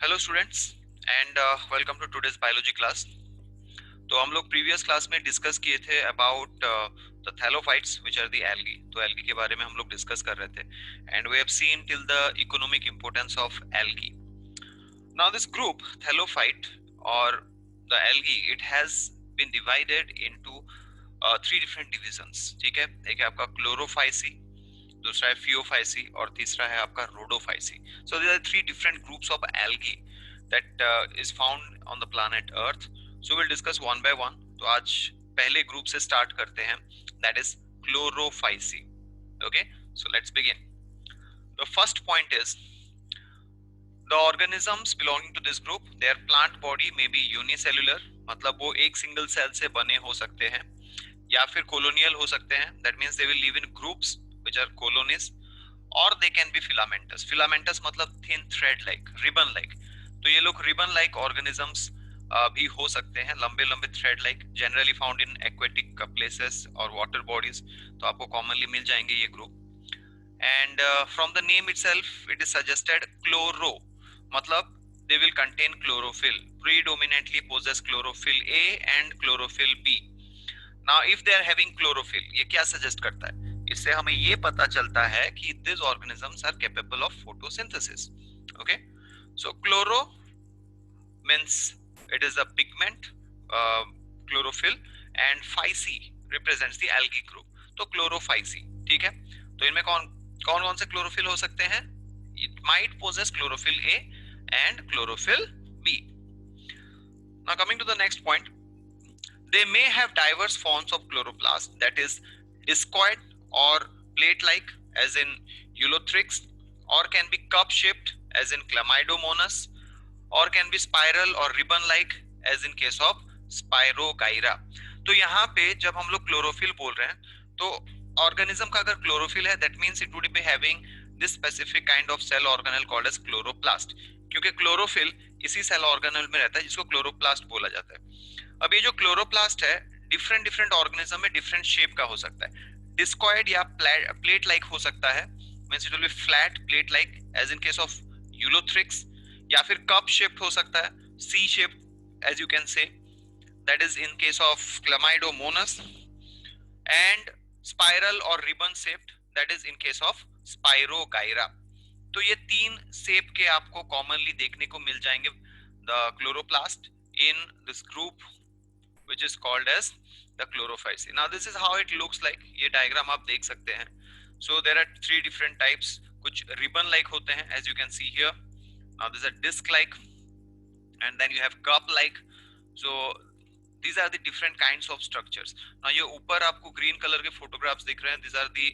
Hello students and welcome to today's biology class. तो हम लोग प्रीवियस क्लास में डिस्कस किए थे about the thallophytes which are the algae. तो एल्गी के बारे में हम लोग डिस्कस कर रहे थे and we have seen till the economic importance of algae. Now this group thallophyte और the algae it has been divided into three different divisions. ठीक है, एक है आपका क्लोरोफाइसी, दूसरा है फियोफाइसी और तीसरा है आपका Rhodophyceae. So there are three different groups of algae that is found on the planet Earth. So we'll discuss one by one. तो आज पहले ग्रुप से स्टार्ट करते हैं, that is chlorophyceae. Okay, so let's begin. The first point is the organisms belonging to this group, their plant body may be unicellular, मतलब वो एक single cell से बने हो सकते हैं या फिर colonial हो सकते हैं. That means they will live in groups which are colonies, or they can be filamentous. Filamentous मतलब thin thread like, ribbon like. तो ये लोग रिबन लाइक ऑर्गेनिजम्स भी हो सकते हैं, लंबे लंबे thread like, generally found in aquatic places और वाटर बॉडीज। तो आपको कॉमनली मिल जाएंगे ये group. And from the name itself it is suggested chloro, मतलब they will contain chlorophyll, predominantly possess chlorophyll a and chlorophyll b. Now if they are having chlorophyll, ये क्या suggest करता है? इससे हमें ये पता चलता है कि this organisms are capable of photosynthesis. Okay, so chloro means it is a pigment, uh, chlorophyll, and phyceae represents the algae group. तो chlorophyceae, ठीक है। तो इनमें कौन कौन कौन से क्लोरोफिल हो सकते हैं? It might possess chlorophyll A and chlorophyll B. Now coming to the next point, they may have diverse forms of chloroplast, that is discoid or plate-like as in Eulothrix, or can be cup-shaped as in Chlamydomonas, or can be spiral or ribbon-like as in case of Spirogyra. तो यहाँ पे जब हम लोग chlorophyll बोल रहे हैं तो ऑर्गेनिज्म का अगर क्लोरोफिल है that means it would be having this specific kind of cell organelle called as chloroplast, क्योंकि क्लोरोफिल इसी सेल ऑर्गेनेल में रहता है जिसको क्लोरोप्लास्ट बोला जाता है। अब ये जो क्लोरोप्लास्ट है डिफरेंट डिफरेंट ऑर्गेनिज्म में डिफरेंट शेप का हो सकता है। डिस्कॉइड या प्लेट लाइक हो सकता है, means it will be flat plate like as in case of Ulothrix, या फिर कप शेप्ड हो सकता है, C shaped as you can say, that is in case of Chlamydomonas, and spiral और ribbon shaped that is in case of Spirogyra. तो ये तीन shape के आपको कॉमनली देखने को मिल जाएंगे the chloroplast in this group which is called as the chlorophyceae. Now this is how it looks like. ये डायग्राम आप देख सकते हैं। So there are three different types. कुछ ribbon like होते हैं as you can see here. Now these are disc like and then you have cup like. So these are the different kinds of structures. Now ये ऊपर आपको green color के photographs दिख रहे हैं. These are the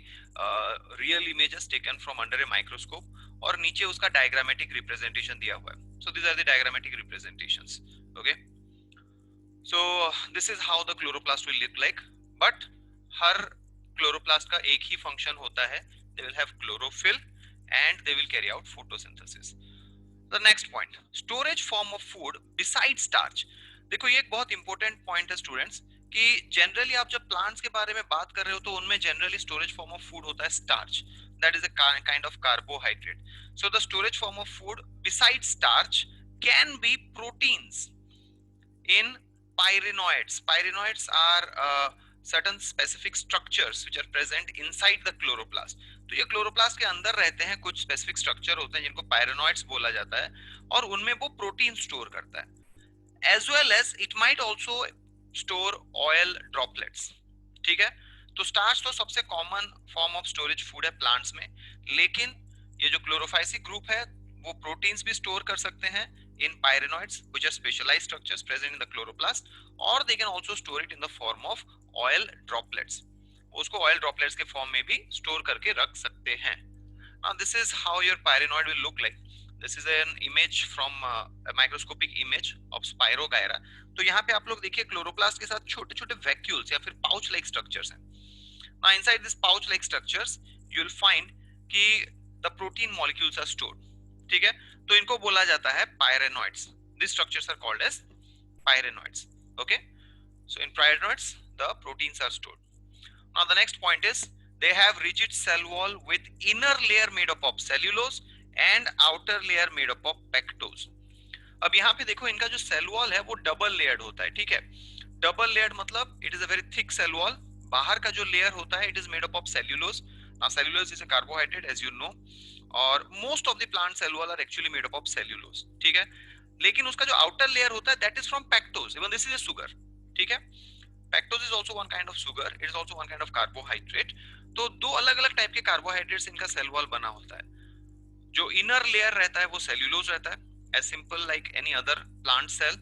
real images taken from under a microscope. और नीचे उसका diagrammatic representation दिया हुआ है. So these are the diagrammatic representations. Okay. So this is how the chloroplast will look like. But her chloroplast का एक ही function होता है. They will have chlorophyll and they will carry out photosynthesis. The next point, storage form of food besides starch. देखो ये एक बहुत important point है students कि generally आप जब plants के बारे में बात कर रहे हो तो उनमें generally storage form of food होता है starch. That is a kind of carbohydrate. So the storage form of food besides starch can be proteins in pyrenoids. Pyrenoids are certain specific structures which are present inside the chloroplast. तो ये chloroplast के अंदर रहते हैं, कुछ specific structure होते हैं जिनको पायरेनॉइड्स बोला जाता है और उनमें वो प्रोटीन स्टोर करता है। As well as it might also store oil droplets. ठीक है, तो स्टार्च तो सबसे common form of storage food है प्लांट्स में, लेकिन ये जो क्लोरोफाइसी ग्रुप है वो प्रोटीन्स भी स्टोर कर सकते हैं in pyrenoids which are specialized structures present in the chloroplast, or they can also store it in the form of oil droplets. उसको oil droplets के form में भी store करके रख सकते हैं। Now this is how your pyrenoid will look like. This is an image from a microscopic image of Spirogyra. तो यहाँ पे आप लोग देखिए क्लोरोप्लास्ट के साथ छोटे छोटे वैक्यूल्स या फिर पाउच लाइक स्ट्रक्चर्स हैं। Now inside this pouch like structures you will find कि the protein molecules are stored. ठीक है, तो इनको बोला जाता है pyrenoids. These structures are called as pyrenoids. Okay, so in pyrenoids the proteins are stored. Now the next point is they have rigid cell wall with inner layer made up of cellulose and outer layer made up of pectose. अब यहाँ पे देखो इनका जो cell wall है वो double layered होता है, ठीक है। डबल लेयर्ड मतलब it is a very thick cell wall. बाहर का जो लेयर होता है it is made up of cellulose. Now cellulose is a carbohydrate as you know, और most of the plant cell wall are actually made up of cellulose, ठीक है। लेकिन उसका जो आउटर लेयर होता है that is from pectose, even this is a sugar, ठीक है। Pectose is also one kind of sugar, it is also one kind of carbohydrate. तो दो अलग अलग टाइप के कार्बोहाइड्रेट्स इनका सेल वॉल बना होता है। जो इनर लेयर रहता है वो सेल्यूलोज रहता है, as simple like any other plant cell.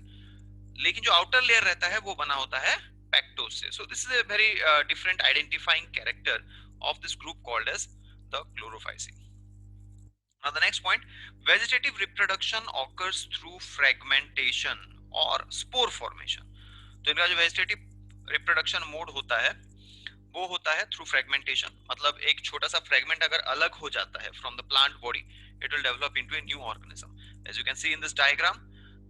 लेकिन जो आउटर लेयर रहता है वो बना होता है पैक्टोज से। So this is a very different identifying character of this group called as the Chlorophyceae. Now the next point, vegetative reproduction occurs through fragmentation or spore formation. तो इनका जो वेजिटेटिव रिप्रोडक्शन मोड होता है वो होता है through fragmentation, मतलब एक छोटा सा फ्रेगमेंट अगर अलग हो जाता है from the plant body, it will develop into a new organism. As you can see in this diagram,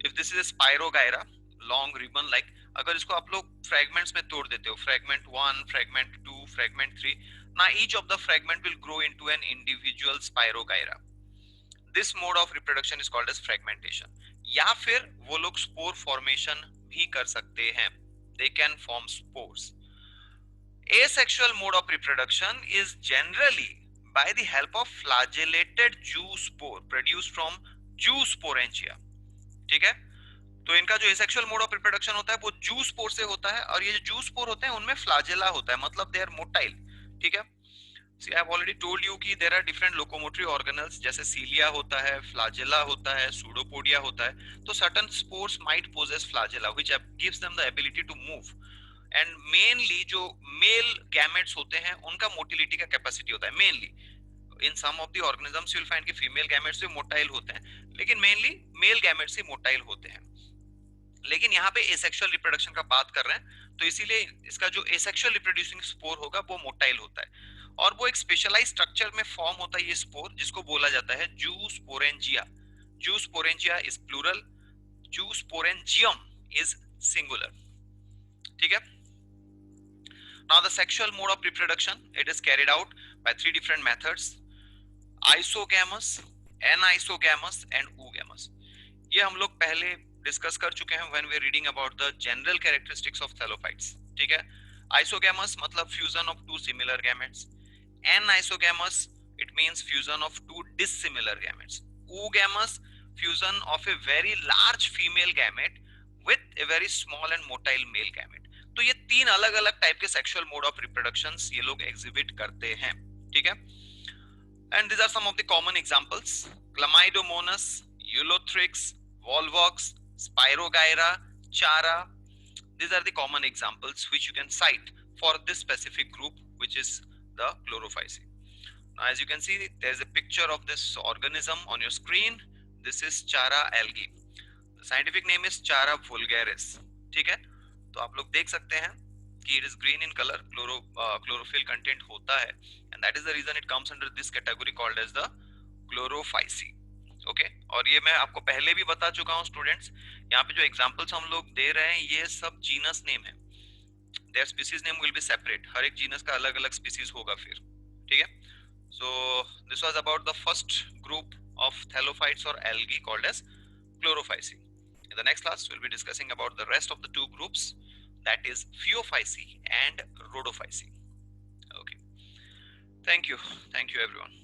if this is a Spirogyra long ribbon like, अगर इसको आप लोग फ्रेगमेंट्स में तोड़ देते हो, फ्रेगमेंट 1, फ्रेगमेंट 2, फ्रेगमेंट 3, ना each of the fragment will grow into an individual Spirogyra. This mode of reproduction is called as fragmentation. या फिर वो लोग स्पोर फॉर्मेशन भी कर सकते हैं, they can form spores. Asexual mode of reproduction is generally by the help of flagellated zoospore produced from zoosporangia, ठीक है। तो इनका जो एसेक्सुअल मोड ऑफ रिप्रोडक्शन होता है वो जूस्पोर से होता है, और ये जो जूस्पोर होते हैं उनमें फ्लाजेला होता है, मतलब दे आर मोटाइल, ठीक है। See, I have already told you कि there are different locomotory organelles, जैसे सीलिया होता है, फ्लाजेला होता है, सूडोपोडिया होता है। तो certain spores might possess flagella which gives them the ability to move, and mainly जो मेल गैमेट्स होते हैं उनका मोटिलिटी का कैपेसिटी होता है mainly. In some of the organisms you will find कि फीमेल गैमेट्स भी मोटाइल होते हैं, लेकिन मेनली मेल गैमेट्स ही मोटाइल होते हैं। लेकिन यहाँ पे एसेक्सुअल रिप्रोडक्शन का बात कर रहे हैं, तो इसीलिए इसका जो एसेक्सुअल रिप्रोड्यूसिंग स्पोर होगा वो मोटाइल होता है, और वो एक स्पेशलाइज स्ट्रक्चर में फॉर्म होता है ये स्पोर, जिसको बोला जाता है जूस्पोरेंजिया। जूस्पोरेंजिया इज प्लूरल, जूस्पोरेंजियम इज सिंगुलर, ठीक है। Now the sexual mode of reproduction, it is carried out by three different methods: isogamous, anisogamous and oogamous. ये हम लोग पहले डिस्कस कर चुके हैं when we are reading about the general characteristics of thallophytes, ठीक है। Isogamous मतलब fusion of two similar gametes. Anisogamous it means fusion of two dissimilar gametes. Oogamous fusion of a very large female gamete with a very small and motile male gamete. तो ये तीन अलग अलग type के sexual mode of reproductions ये लोग exhibit करते हैं, ठीक है। And these are some of the common examples: Chlamydomonas, Ulothrix, Volvox, Spirogyra, Chara. These are the common examples which you can cite for this specific group, which is the Chlorophyceae. Now, as you can see, there is a picture of this organism on your screen. This is Chara algae. The scientific name is Chara vulgaris, ठीक है। तो आप लोग देख सकते हैं कि it is green in color, chlorophyll content होता है, and that is the reason it comes under this category called as the Chlorophyceae. Okay, और ये मैं आपको पहले भी बता चुका हूँ स्टूडेंट्स, यहाँ पे जो एग्जांपल्स हम लोग दे रहे हैं ये सब जीनस नेम है, their species name will be separate, हर एक जीनस का अलग अलग स्पीसीज होगा फिर, ठीक है। So this was about the first group of thallophytes or algae called as Chlorophyceae. In the next class, we'll be discussing about the rest of the two groups, that is Phaeophyceae and Rhodophyceae. Okay. Thank you everyone.